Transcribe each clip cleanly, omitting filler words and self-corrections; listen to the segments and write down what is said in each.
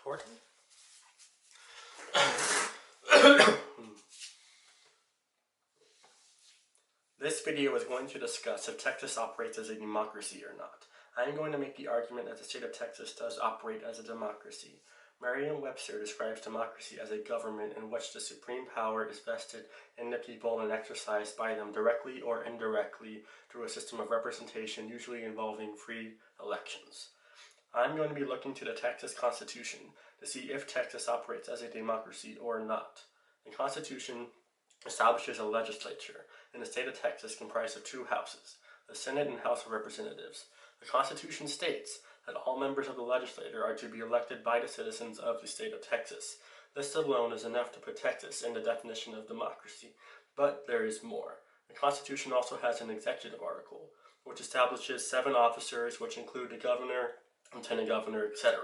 Recording? This video is going to discuss if Texas operates as a democracy or not. I am going to make the argument that the state of Texas does operate as a democracy. Merriam-Webster describes democracy as a government in which the supreme power is vested in the people and exercised by them directly or indirectly through a system of representation, usually involving free elections. I'm going to be looking to the Texas Constitution to see if Texas operates as a democracy or not. The Constitution establishes a legislature in the state of Texas comprised of two houses, the Senate and House of Representatives. The Constitution states that all members of the legislature are to be elected by the citizens of the state of Texas. This alone is enough to put Texas in the definition of democracy, but there is more. The Constitution also has an executive article, which establishes 7 officers, which include the governor, lieutenant governor, etc.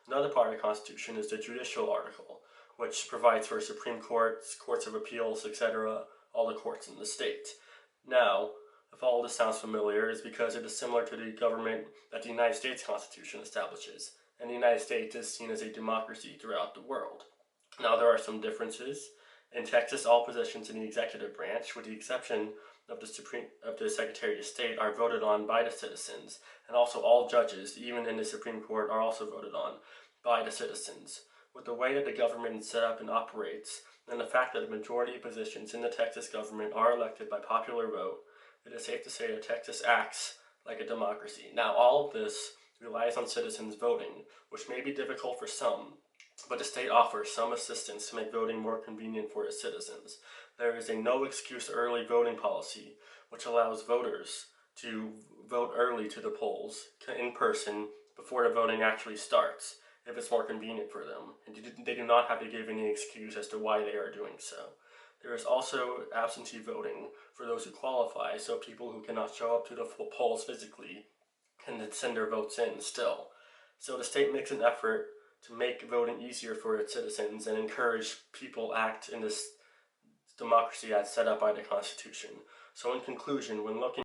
Another part of the Constitution is the judicial article, which provides for Supreme Courts, Courts of Appeals, etc., all the courts in the state. Now, if all this sounds familiar, it's because it is similar to the government that the United States Constitution establishes, and the United States is seen as a democracy throughout the world. Now, there are some differences. In Texas, all positions in the executive branch, with the exception of the Secretary of State, are voted on by the citizens, and also all judges, even in the Supreme Court, are also voted on by the citizens. With the way that the government is set up and operates, and the fact that the majority of positions in the Texas government are elected by popular vote, it is safe to say that Texas acts like a democracy. Now, all of this relies on citizens voting, which may be difficult for some, but the state offers some assistance to make voting more convenient for its citizens. There is a no-excuse early voting policy, which allows voters to vote early to the polls in person before the voting actually starts, if it's more convenient for them, and they do not have to give any excuse as to why they are doing so. There is also absentee voting for those who qualify, so people who cannot show up to the polls physically can send their votes in still. So the state makes an effort to make voting easier for its citizens and encourage people act in this democracy as set up by the Constitution. So in conclusion, when looking